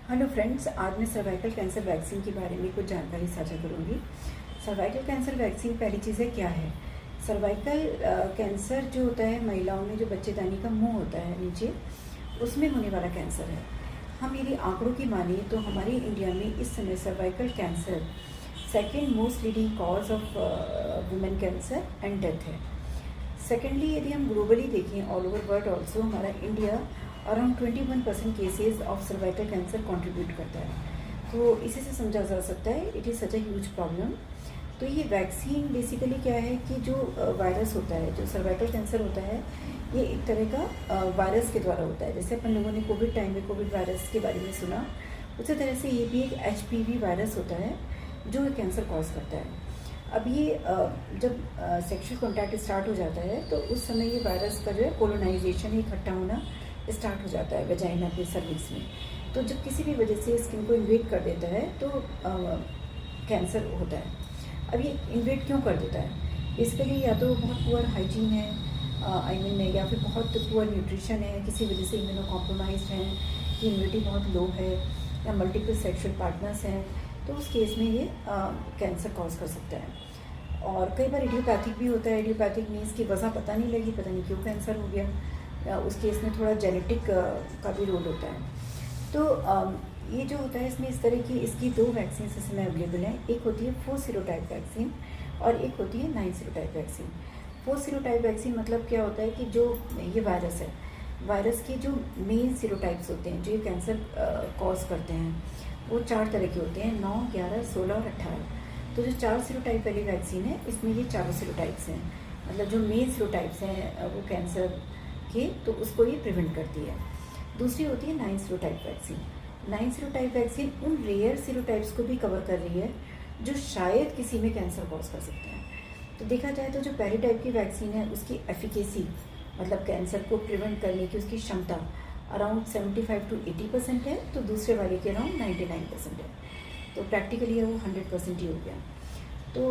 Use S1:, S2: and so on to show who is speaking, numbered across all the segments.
S1: Hello friends, आज मैं cervical cancer vaccine के बारे में कुछ जानकारी साझा करूंगी। सर्वाइकल कैंसर वैक्सीन पहली चीज़ें क्या है। सर्वाइकल कैंसर जो होता है महिलाओं में, जो बच्चेदानी का मुंह होता है नीचे, उसमें होने वाला कैंसर है। हम यदि आंकड़ों की माने तो हमारे इंडिया में इस समय cervical cancer second most leading cause of women cancer and death है। सेकेंडली, यदि हम ग्लोबली देखें, ऑल ओवर वर्ल्ड ऑल्सो, हमारा India around 21% cases of cervical cancer contribute करता है। तो इसी से समझा जा सकता है it is such a huge problem. तो ये वैक्सीन बेसिकली क्या है कि जो वायरस होता है, जो सर्वाइकल कैंसर होता है, ये एक तरह का वायरस के द्वारा होता है। जैसे अपन लोगों ने कोविड टाइम में कोविड वायरस के बारे में सुना, उसी तरह से ये भी एक HPV वायरस होता है जो कैंसर कॉज करता है। अब ये जब सेक्शुअल कॉन्टैक्ट स्टार्ट हो जाता है तो उस समय ये वायरस का जो है कोलोनाइजेशन, इकट्ठा होना स्टार्ट हो जाता है वेजाइना के सर्विक्स में। तो जब किसी भी वजह से स्किन को इन्वेड कर देता है तो कैंसर होता है। अब ये इन्वेड क्यों कर देता है? इसके लिए या तो बहुत पुअर हाइजीन है, या फिर बहुत पुअर न्यूट्रिशन है, किसी वजह से इम्यूनो कॉम्प्रोमाइज्ड है, कि इम्यूनिटी बहुत लो है, या मल्टीपल सेक्शुअल पार्टनर्स हैं, तो उस केस में ये कैंसर कॉज कर सकता है। और कई बार इडियोपैथिक भी होता है। इडियोपैथिक मीन्स की वजह पता नहीं लगी, पता नहीं क्यों कैंसर हो गया, या उस केस में थोड़ा जेनेटिक का भी रोल होता है। तो ये जो होता है, इसमें इस तरह की इसकी 2 वैक्सीन इस समय अवेलेबल हैं। एक होती है 4 सीरोटाइप वैक्सीन और एक होती है 9 सीरोटाइप वैक्सीन। 4 सीरोटाइप वैक्सीन मतलब क्या होता है कि जो ये वायरस है, वायरस के जो मेन सीरोटाइप्स होते हैं जो ये कैंसर कॉज करते हैं, वो 4 तरह के होते हैं, 9, 11, 16 और 18। तो जो 4 सीरोटाइप वाली वैक्सीन है, इसमें ये चारों सीरोटाइप्स हैं, मतलब जो मेन सीरोटाइप्स हैं वो कैंसर के, तो उसको ये प्रिवेंट करती है। दूसरी होती है 9 सीरोटाइप वैक्सीन। 9 सीरोटाइप वैक्सीन उन रेयर सीरोटाइप्स को भी कवर कर रही है जो शायद किसी में कैंसर कॉज कर सकते हैं। तो देखा जाए तो जो पहली टाइप की वैक्सीन है उसकी एफिकेसी, मतलब कैंसर को प्रिवेंट करने की उसकी क्षमता अराउंड 75 to 80% है, तो दूसरे वाले के अराउंड 99% है। तो प्रैक्टिकली वो 100% ही हो गया। तो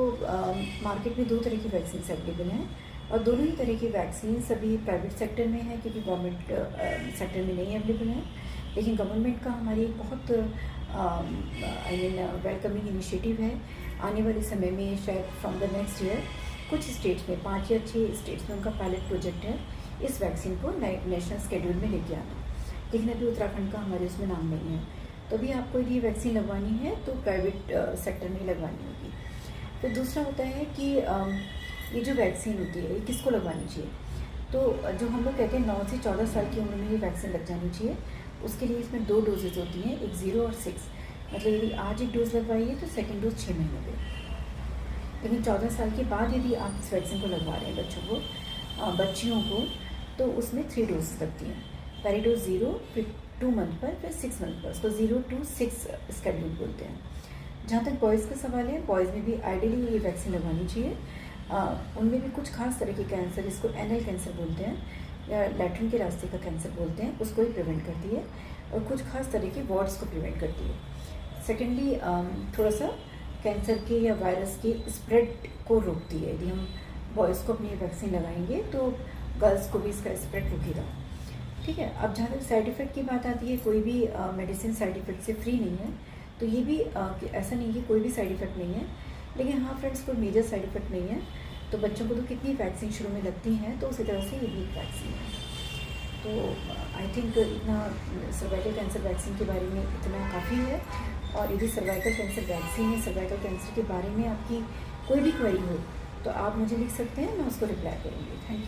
S1: मार्केट में 2 तरह की वैक्सीन अवेलेबल हैं, और दोनों ही तरह की वैक्सीन सभी प्राइवेट सेक्टर में है, क्योंकि गवर्नमेंट सेक्टर में नहीं अवेलेबल है। लेकिन गवर्नमेंट का हमारी एक बहुत वेलकमिंग इनिशिएटिव है। आने वाले समय में शायद फ्रॉम द नेक्स्ट ईयर कुछ स्टेट्स में, 5 या 6 स्टेट्स में उनका पायलट प्रोजेक्ट है इस वैक्सीन को नेशनल शेड्यूल में लेके आना। लेकिन अभी उत्तराखंड का हमारे उसमें नाम नहीं है। तो अभी आपको यदि वैक्सीन लगवानी है तो प्राइवेट सेक्टर में लगवानी होगी। फिर दूसरा होता है कि ये जो वैक्सीन होती है ये किसको लगवानी चाहिए। तो जो हम लोग कहते हैं 9 से 14 साल की उम्र में ये वैक्सीन लग जानी चाहिए। उसके लिए इसमें 2 डोजेज होती हैं, एक 0 और 6। मतलब यदि आज एक डोज लगवाइए तो सेकेंड डोज 6 महीने में। लेकिन 14 साल के बाद यदि आप इस वैक्सीन को लगवा रहे हैं बच्चों को, बच्चियों को, तो उसमें 3 डोज लगती हैं। पहली डोज 0, फिर 2 मंथ पर, फिर 6 मंथ पर। उसको 0 to 6 स्केड्यूल बोलते हैं। जहाँ तक बॉयज़ का सवाल है, बॉयज़ में भी आइडियली ये वैक्सीन लगवानी चाहिए। उनमें भी कुछ खास तरह के कैंसर, इसको एनल कैंसर बोलते हैं या लैट्रिन के रास्ते का कैंसर बोलते हैं, उसको ही प्रिवेंट करती है, और कुछ खास तरह के वार्ड्स को प्रिवेंट करती है। सेकेंडली, थोड़ा सा कैंसर के या वायरस के स्प्रेड को रोकती है। यदि हम बॉयज़ को अपनी वैक्सीन लगाएंगे तो गर्ल्स को भी इसका स्प्रेड रुकेगा। ठीक है। अब जहाँ तक साइड इफ़ेक्ट की बात आती है, कोई भी मेडिसिन साइड इफ़ेक्ट से फ्री नहीं है। तो ये भी ऐसा नहीं कि कोई भी साइड इफ़ेक्ट नहीं है, लेकिन हाँ फ्रेंड्स, कोई मेजर साइड इफ़ेक्ट नहीं है। तो बच्चों को तो कितनी वैक्सीन शुरू में लगती हैं, तो उसी तरह से ये भी एक वैक्सीन है। तो आई थिंक इतना सर्वाइकल कैंसर वैक्सीन के बारे में इतना काफ़ी है। और यदि सर्वाइकल कैंसर वैक्सीन या सर्वाइकल कैंसर के बारे में आपकी कोई भी क्वेरी हो तो आप मुझे लिख सकते हैं, मैं उसको रिप्लाई करूँगी। Thank you.